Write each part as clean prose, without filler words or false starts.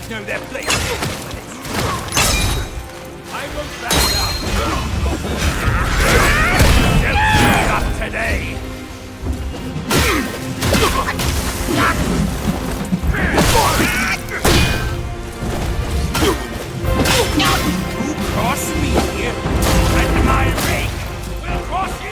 know their place. I won't back down. Don't give up today. You cross me, and my rake will cross you.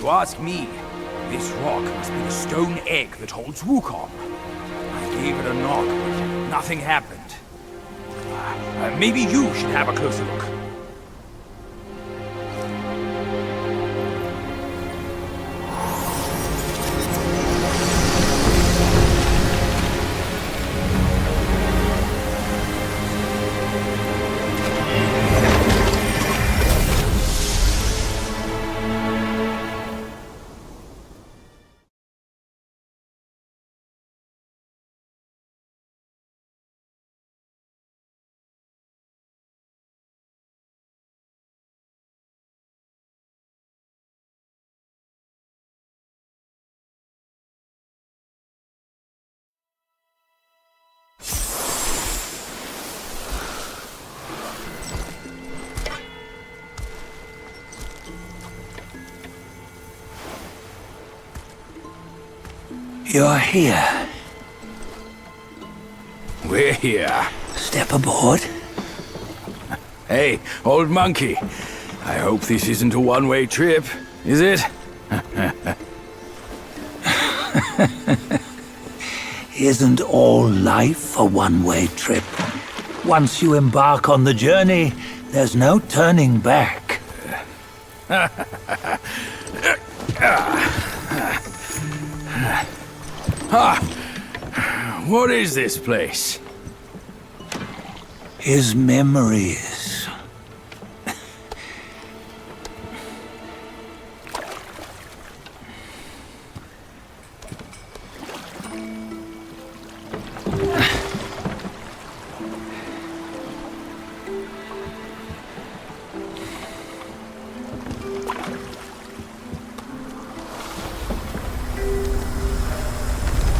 you ask me, this rock must be the stone egg that holds Wukong. I gave it a knock, but nothing happened. Maybe you should have a closer look. You're here. We're here. Step aboard. Hey, old monkey. I hope this isn't a one-way trip, is it? Isn't all life a one-way trip? Once you embark on the journey, there's no turning back. What is this place? His memories.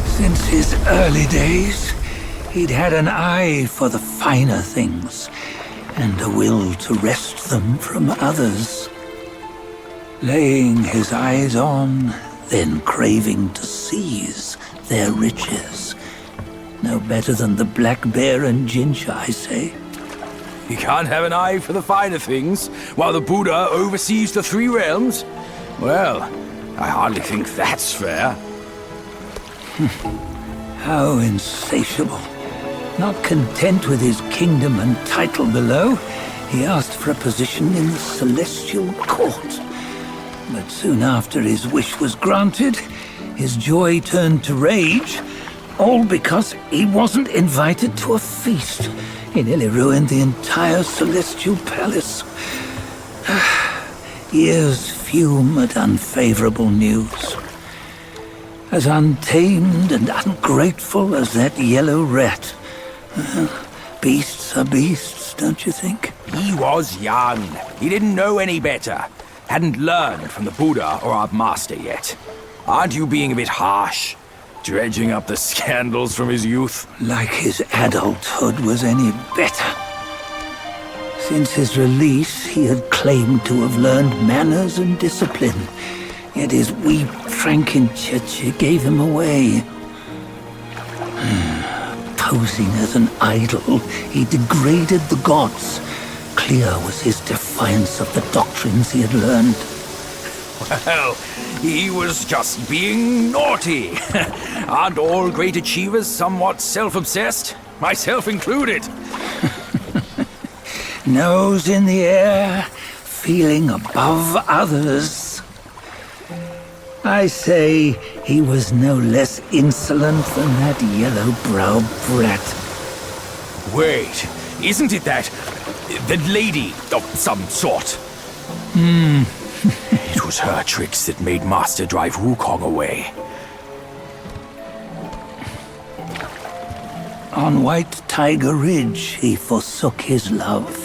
Since his early days, he'd had an eye for the finer things, and a will to wrest them from others. Laying his eyes on, then craving to seize their riches. No better than the black bear and Jinch, I say. You can't have an eye for the finer things, while the Buddha oversees the three realms? Well, I hardly think that's fair. How insatiable. Not content with his kingdom and title below, he asked for a position in the celestial court. But soon after his wish was granted, his joy turned to rage, all because he wasn't invited to a feast. He nearly ruined the entire celestial palace. Ears fume at unfavorable news. As untamed and ungrateful as that yellow rat. Beasts are beasts, don't you think? He was young. He didn't know any better. Hadn't learned from the Buddha or our master yet. Aren't you being a bit harsh? Dredging up the scandals from his youth? Like his adulthood was any better. Since his release, he had claimed to have learned manners and discipline. Yet his weak Frankenchurch gave him away. Posing as an idol, he degraded the gods. Clear was his defiance of the doctrines he had learned. Well, he was just being naughty. Aren't all great achievers somewhat self-obsessed? Myself included. Nose in the air, feeling above others. I say he was no less insolent than that yellow-browed brat. Wait, isn't it that lady of some sort? It was her tricks that made Master drive Wukong away. On White Tiger Ridge, he forsook his love.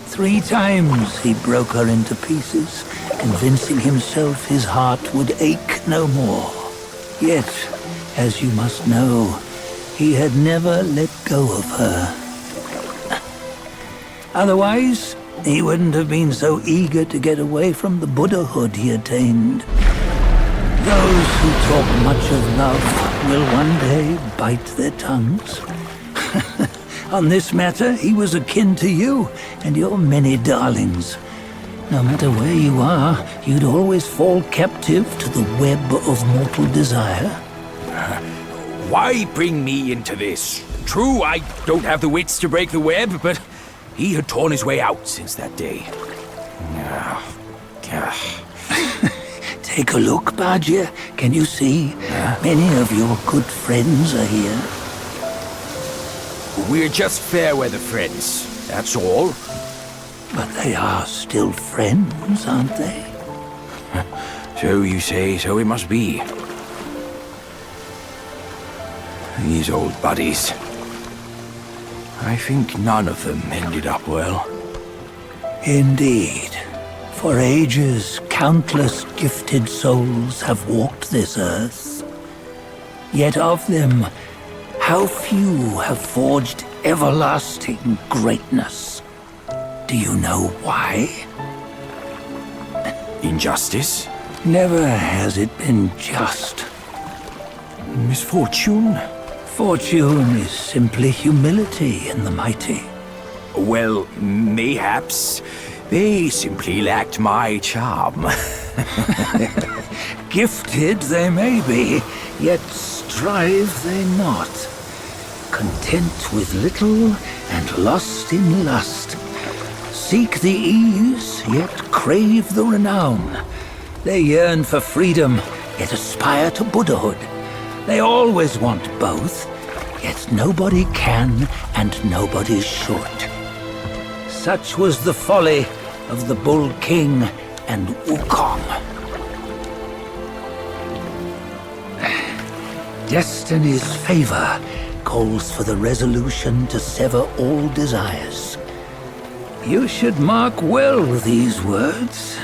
3 times he broke her into pieces, convincing himself his heart would ache no more. Yet, as you must know, he had never let go of her. Otherwise, he wouldn't have been so eager to get away from the Buddhahood he attained. Those who talk much of love will one day bite their tongues. On this matter, he was akin to you and your many darlings. No matter where you are, you'd always fall captive to the web of mortal desire. Why bring me into this? True, I don't have the wits to break the web, but he had torn his way out since that day. Take a look, Badger. Can you see? Many of your good friends are here. We're just fair weather friends, that's all. But they are still friends, aren't they? So you say, so it must be. These old buddies. I think none of them ended up well. Indeed. For ages, countless gifted souls have walked this earth. Yet of them, how few have forged everlasting greatness? Do you know why? Injustice? Never has it been just. Misfortune? Fortune is simply humility in the mighty. Well, mayhaps they simply lacked my charm. Gifted they may be, yet strive they not. Content with little and lost in lust. Seek the ease, yet crave the renown. They yearn for freedom, yet aspire to Buddhahood. They always want both, yet nobody can and nobody should. Such was the folly of the Bull King and Wukong. Destiny's favor calls for the resolution to sever all desires. You should mark well these words.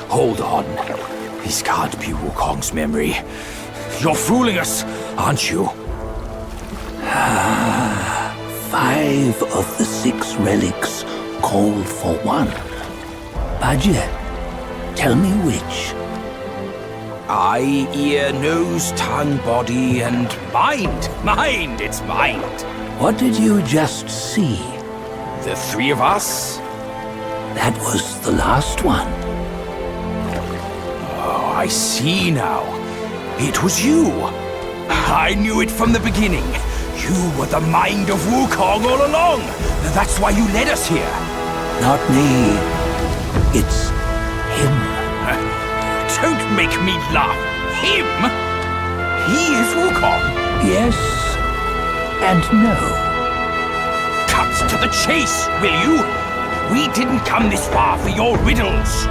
Hold on. This can't be Wukong's memory. You're fooling us, aren't you? 5 of the 6 relics call for one. Badger, tell me which. Eye, ear, nose, tongue, body, and mind. Mind, it's mind. What did you just see? The 3 of us? That was the last one. Oh, I see now. It was you. I knew it from the beginning. You were the mind of Wukong all along. That's why you led us here. Not me. It's him. Don't make me laugh. Him? He is Wukong. Yes and no. Cut to the chase, will you? We didn't come this far for your riddles.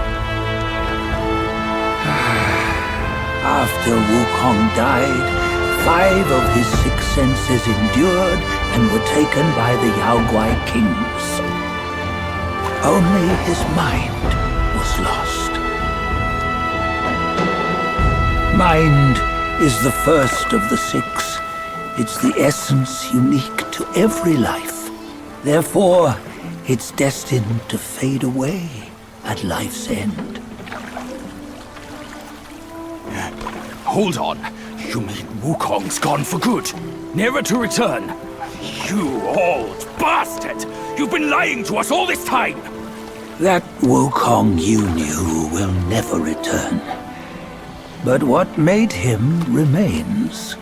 After Wukong died, 5 of his 6 senses endured and were taken by the Yaoguai kings. Only his mind was lost. Mind is the first of the 6. It's the essence unique to every life. Therefore, it's destined to fade away at life's end. Hold on. You mean Wukong's gone for good? Never to return? You old bastard! You've been lying to us all this time! That Wukong you knew will never return. But what made him remains.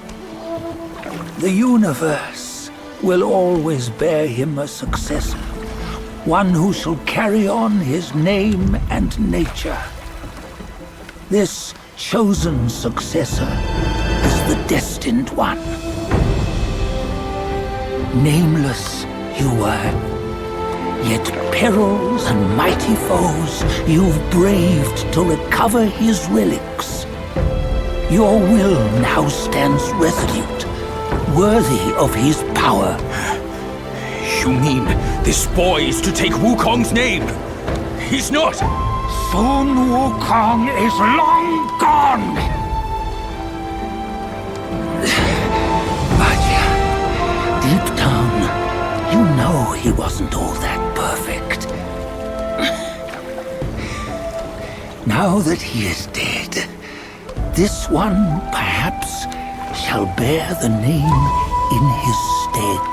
The universe will always bear him a successor. One who shall carry on his name and nature. This chosen successor is the destined one. Nameless you were, yet perils and mighty foes you've braved to recover his relics. Your will now stands resolute, worthy of his power. You mean this boy is to take Wukong's name? He's not! Sun Wukong is long gone! Badger, deep down, you know he wasn't all that perfect. Now that he is dead, this one, perhaps, shall bear the name in his stead.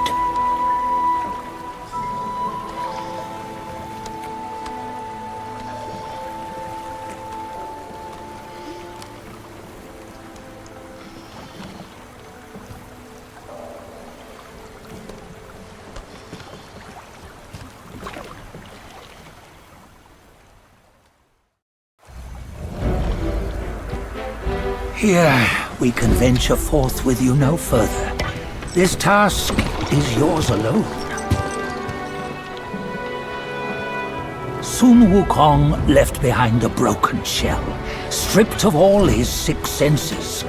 Here, we can venture forth with you no further. This task is yours alone. Sun Wukong left behind a broken shell, stripped of all his 6 senses.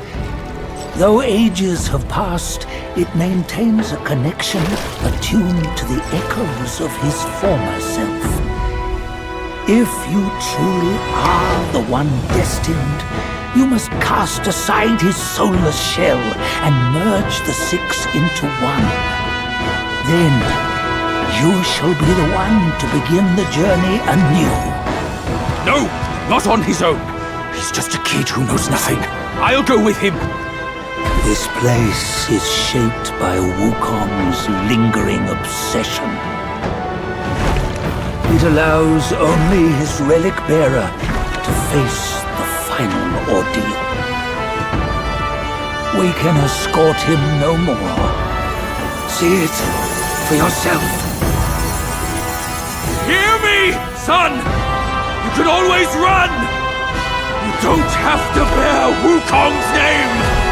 Though ages have passed, it maintains a connection attuned to the echoes of his former self. If you truly are the one destined, you must cast aside his soulless shell and merge the 6 into one. Then, you shall be the one to begin the journey anew. No, not on his own. He's just a kid who knows nothing. I'll go with him. This place is shaped by Wukong's lingering obsession. It allows only his relic bearer to face the final ordeal. We can escort him no more. See it for yourself. Hear me, son! You can always run! You don't have to bear Wukong's name!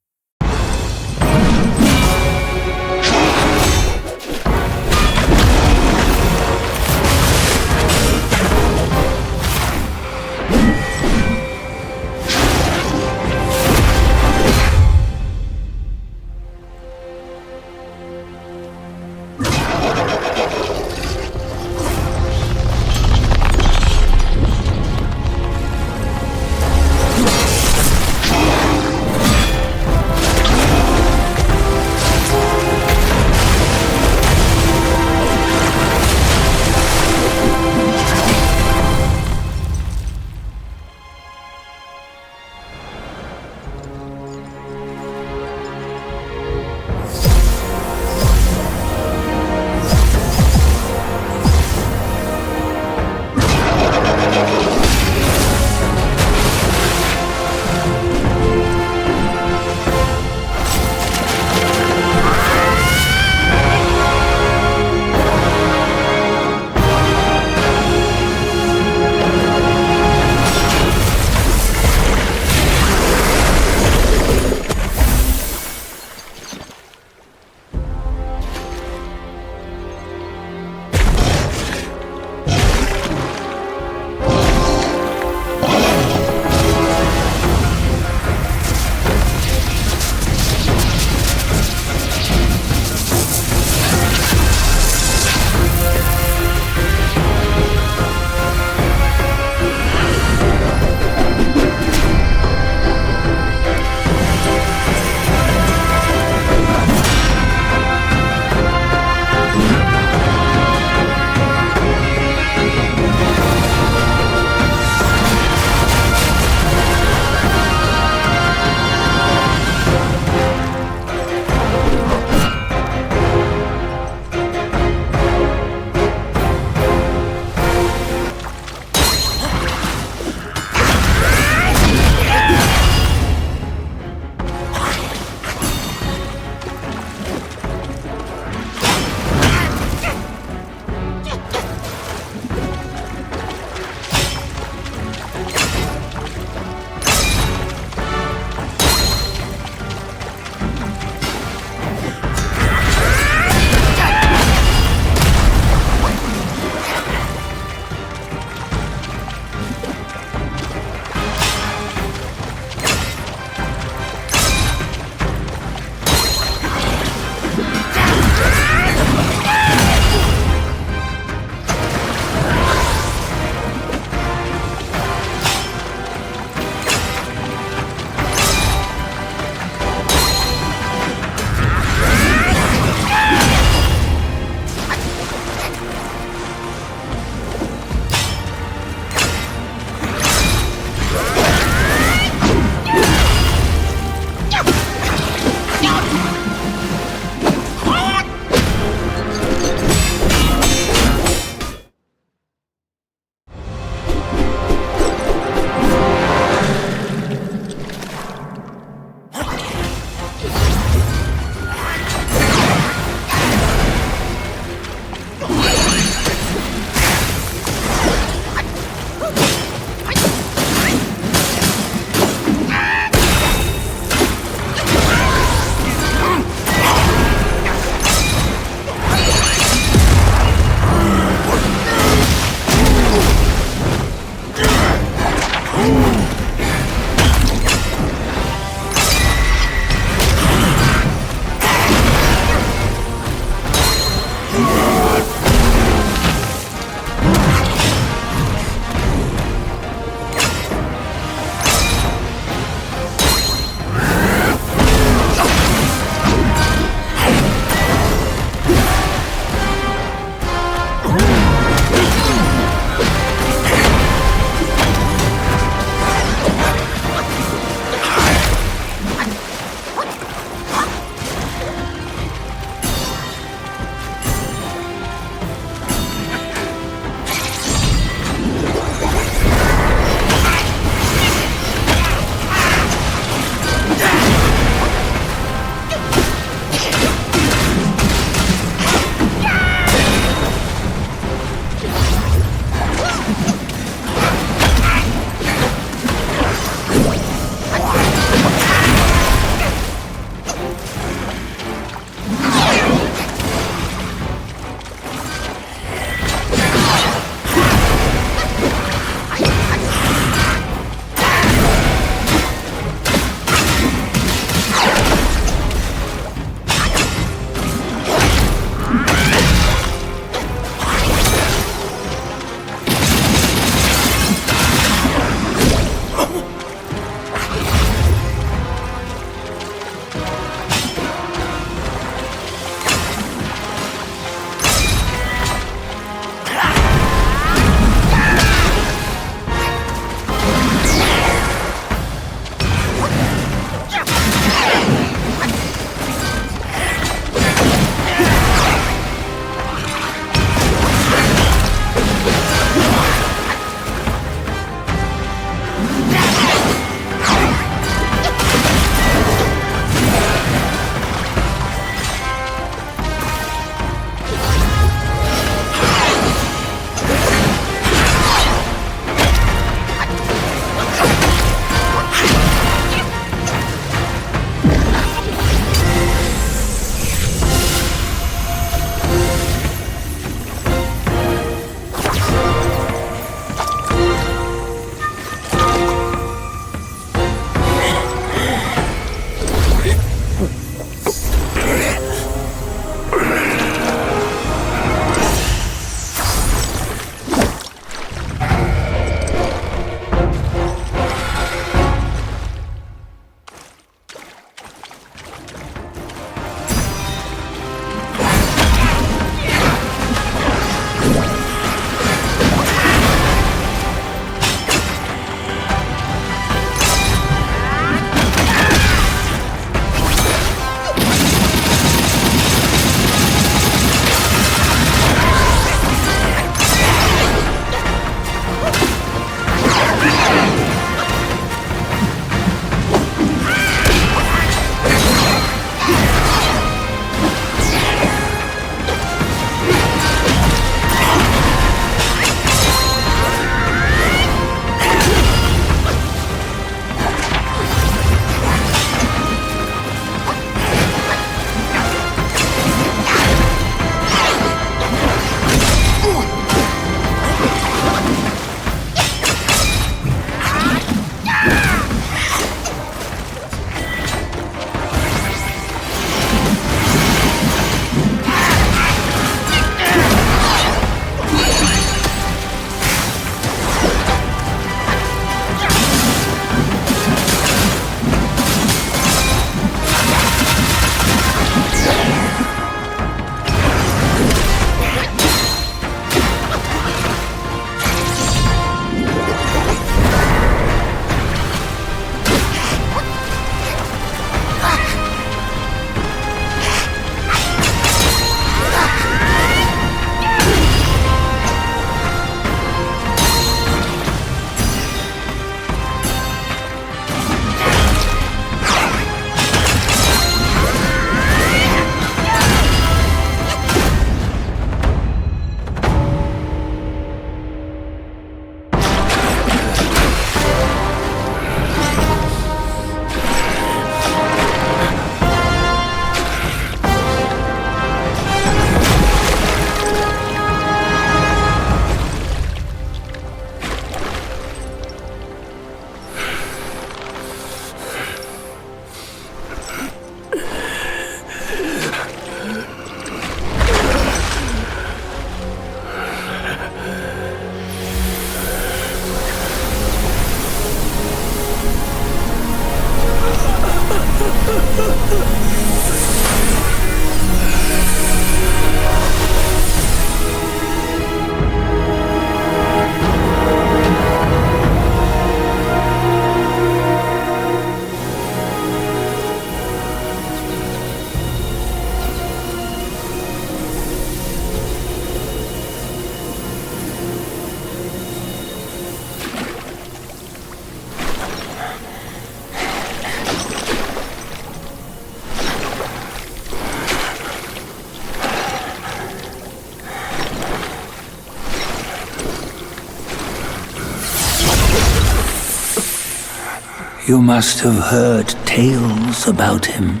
You must have heard tales about him.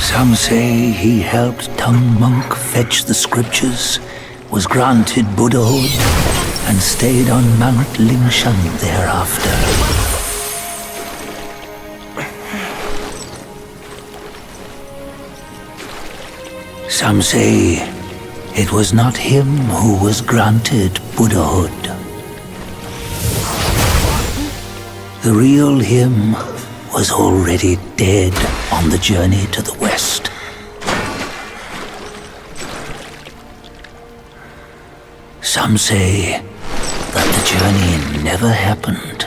Some say he helped Tung Monk fetch the scriptures, was granted Buddhahood, and stayed on Mount Lingshan thereafter. Some say it was not him who was granted Buddhahood. The real him was already dead on the journey to the west. Some say that the journey never happened.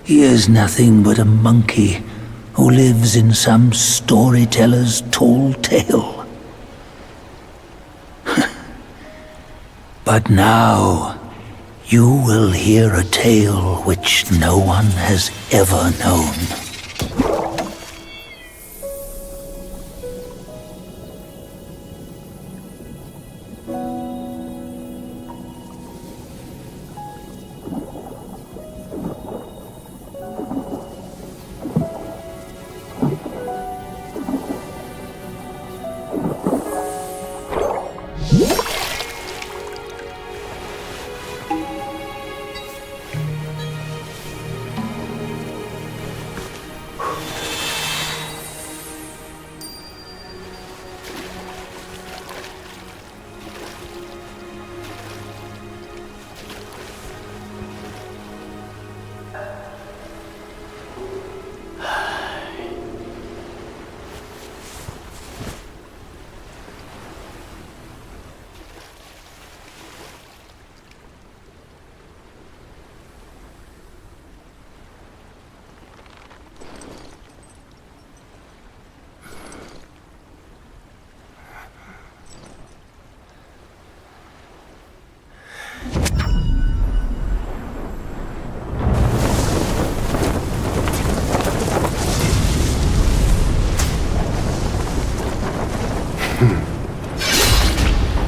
He is nothing but a monkey who lives in some storyteller's tall tale. But now, you will hear a tale which no one has ever known.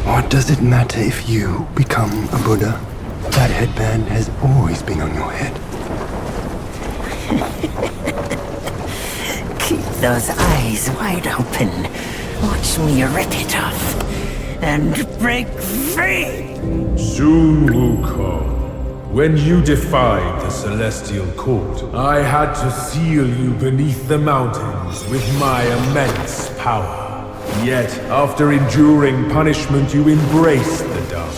What does it matter if you become a Buddha? That headband has always been on your head. Keep those eyes wide open. Watch me rip it off and break free. Soon, Wukong, when you defied the Celestial Court, I had to seal you beneath the mountains with my immense power. Yet, after enduring punishment, you embraced the dark,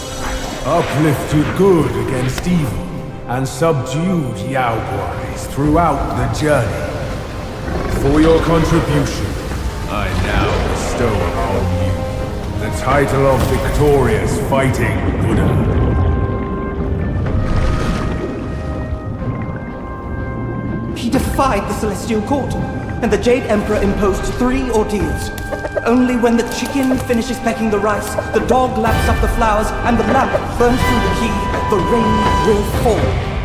uplifted good against evil, and subdued Yaoguais throughout the journey. For your contribution, I now bestow upon you the title of Victorious Fighting Buddha. He defied the Celestial Court, and the Jade Emperor imposed 3 ordeals. Only when the chicken finishes pecking the rice, the dog laps up the flowers, and the lamp burns through the key, the rain will fall.